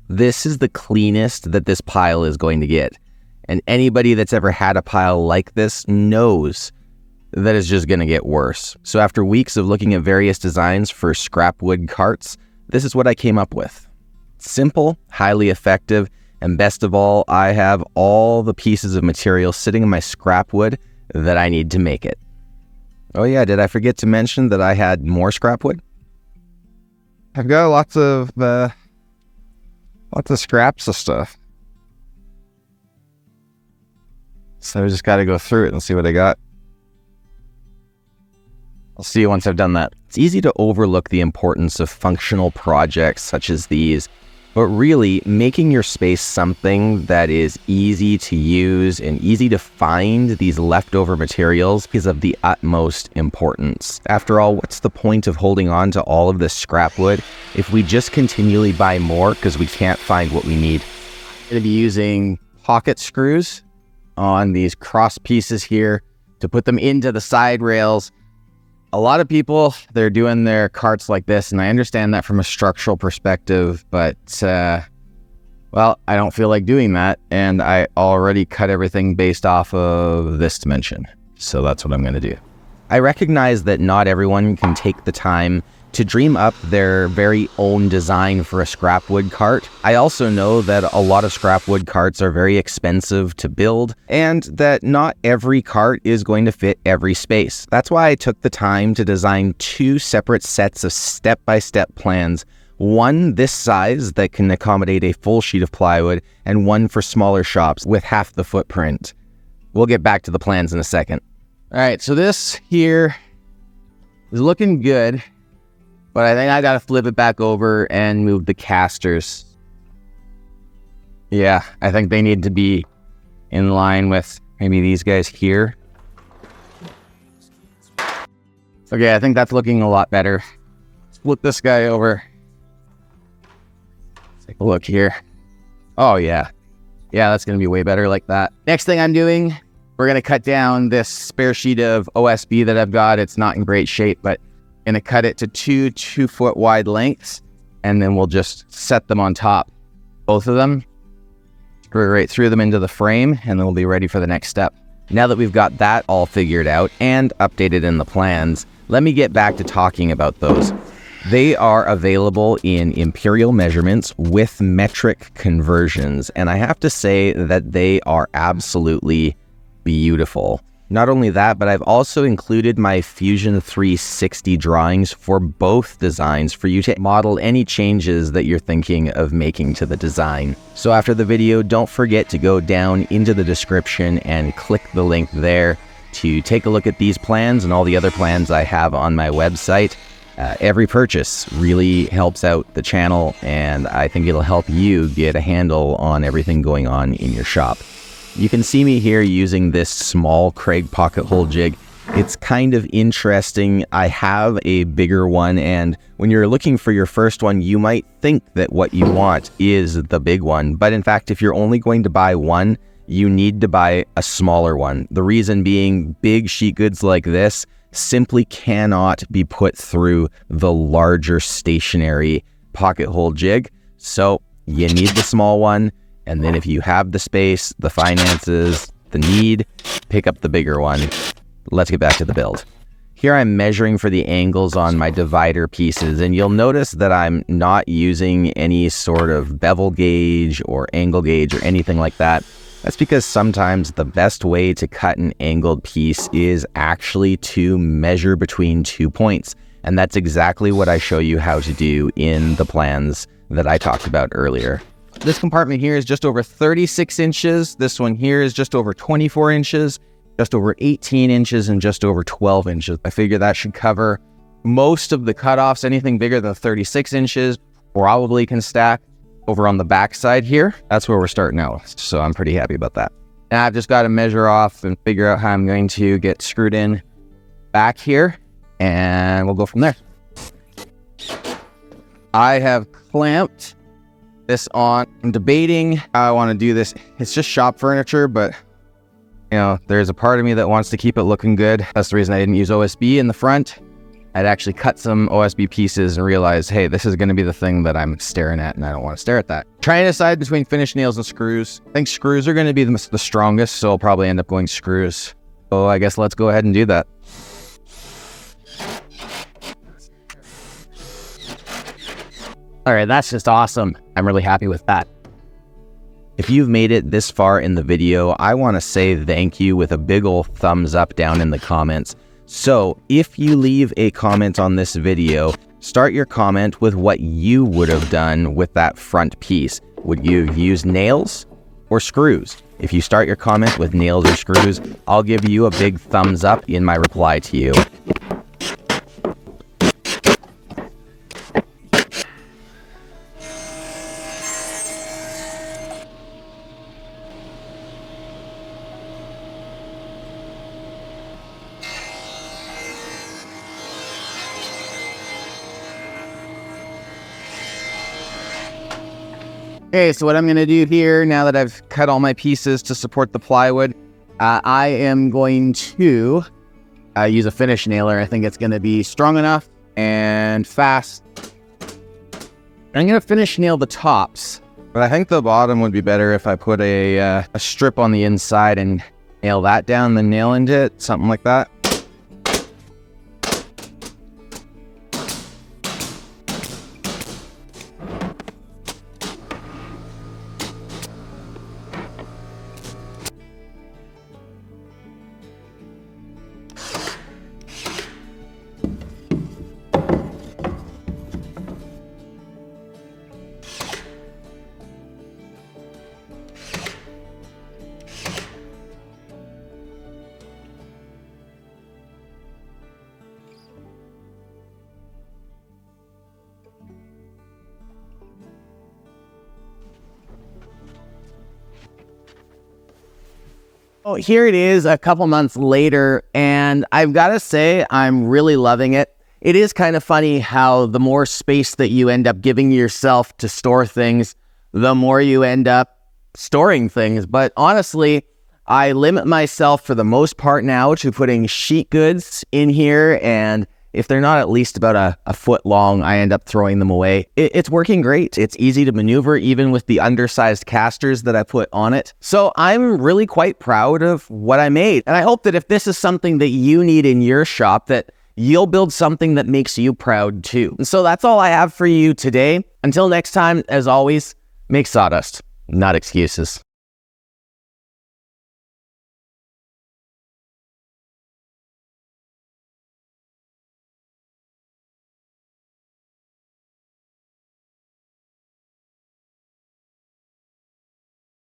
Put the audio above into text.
This is the cleanest that this pile is going to get. And anybody that's ever had a pile like this knows that it's just going to get worse. So after weeks of looking at various designs for scrap wood carts, this is what I came up with. Simple, highly effective, and best of all, I have all the pieces of material sitting in my scrap wood that I need to make it. Oh yeah, did I forget to mention that I had more scrap wood? I've got lots of scraps of stuff. So I just got to go through it and see what I got. I'll see you once I've done that. It's easy to overlook the importance of functional projects such as these, but really making your space something that is easy to use and easy to find these leftover materials is of the utmost importance. After all, what's the point of holding on to all of this scrap wood if we just continually buy more because we can't find what we need? I'm going to be using pocket screws on these cross pieces here to put them into the side rails. A lot of people, they're doing their carts like this, and I understand that from a structural perspective, but, well, I don't feel like doing that, and I already cut everything based off of this dimension, so that's what I'm going to do. I recognize that not everyone can take the time to dream up their very own design for a scrap wood cart. I also know that a lot of scrap wood carts are very expensive to build and that not every cart is going to fit every space. That's why I took the time to design 2 separate sets of step-by-step plans. One this size that can accommodate a full sheet of plywood and one for smaller shops with half the footprint. We'll get back to the plans in a second. All right, so this here is looking good. But I think I gotta flip it back over and move the casters. Yeah, I think they need to be in line with maybe these guys here. Okay, I think that's looking a lot better. Flip this guy over. Take a look here. Oh yeah. Yeah, that's gonna be way better like that. Next thing I'm doing, we're gonna cut down this spare sheet of OSB that I've got. It's not in great shape, but gonna cut it to 2 2-foot wide lengths, and then we'll just set them on top. Both of them, screw right through them into the frame, and then we'll be ready for the next step. Now that we've got that all figured out and updated in the plans, let me get back to talking about those. They are available in imperial measurements with metric conversions, and I have to say that they are absolutely beautiful. Not only that, but I've also included my Fusion 360 drawings for both designs for you to model any changes that you're thinking of making to the design. So after the video, don't forget to go down into the description and click the link there to take a look at these plans and all the other plans I have on my website. Every purchase really helps out the channel, and I think it'll help you get a handle on everything going on in your shop. You can see me here using this small Craig pocket hole jig. It's kind of interesting. I have a bigger one, and when you're looking for your first one, you might think that what you want is the big one. But in fact, if you're only going to buy one, you need to buy a smaller one. The reason being, big sheet goods like this simply cannot be put through the larger stationary pocket hole jig. So you need the small one. And then if you have the space, the finances, the need, pick up the bigger one. Let's get back to the build. Here I'm measuring for the angles on my divider pieces, and you'll notice that I'm not using any sort of bevel gauge or angle gauge or anything like that. That's because sometimes the best way to cut an angled piece is actually to measure between 2 points. And that's exactly what I show you how to do in the plans that I talked about earlier. This compartment here is just over 36 inches. This one here is just over 24 inches, just over 18 inches, and just over 12 inches. I figure that should cover most of the cutoffs. Anything bigger than 36 inches probably can stack. Over on the back side here, that's where we're starting out. So I'm pretty happy about that. Now I've just got to measure off and figure out how I'm going to get screwed in back here, and we'll go from there. I have clamped this on. I'm debating how I want to do this. It's just shop furniture, but you know, there's a part of me that wants to keep it looking good. That's the reason I didn't use OSB in the front. I'd actually cut some OSB pieces and realize, hey, this is going to be the thing that I'm staring at, and I don't want to stare at that. Trying to decide between finished nails and screws. I think screws are going to be the strongest, so I'll probably end up going screws. So I guess let's go ahead and do that. All right, that's just awesome. I'm really happy with that. If you've made it this far in the video, I want to say thank you with a big ol' thumbs up down in the comments. So if you leave a comment on this video, start your comment with what you would have done with that front piece. Would you use nails or screws? If you start your comment with nails or screws, I'll give you a big thumbs up in my reply to you. Okay, so what I'm going to do here, now that I've cut all my pieces to support the plywood, I am going to use a finish nailer. I think it's going to be strong enough and fast. I'm going to finish nail the tops, but I think the bottom would be better if I put a strip on the inside and nail that down, then nail into it, something like that. Oh, here it is a couple months later, and I've got to say, I'm really loving it. It is kind of funny how the more space that you end up giving yourself to store things, the more you end up storing things. But honestly, I limit myself for the most part now to putting sheet goods in here, and if they're not at least about a foot long, I end up throwing them away. It's working great. It's easy to maneuver even with the undersized casters that I put on it. So I'm really quite proud of what I made. And I hope that if this is something that you need in your shop, that you'll build something that makes you proud too. And so that's all I have for you today. Until next time, as always, make sawdust, not excuses.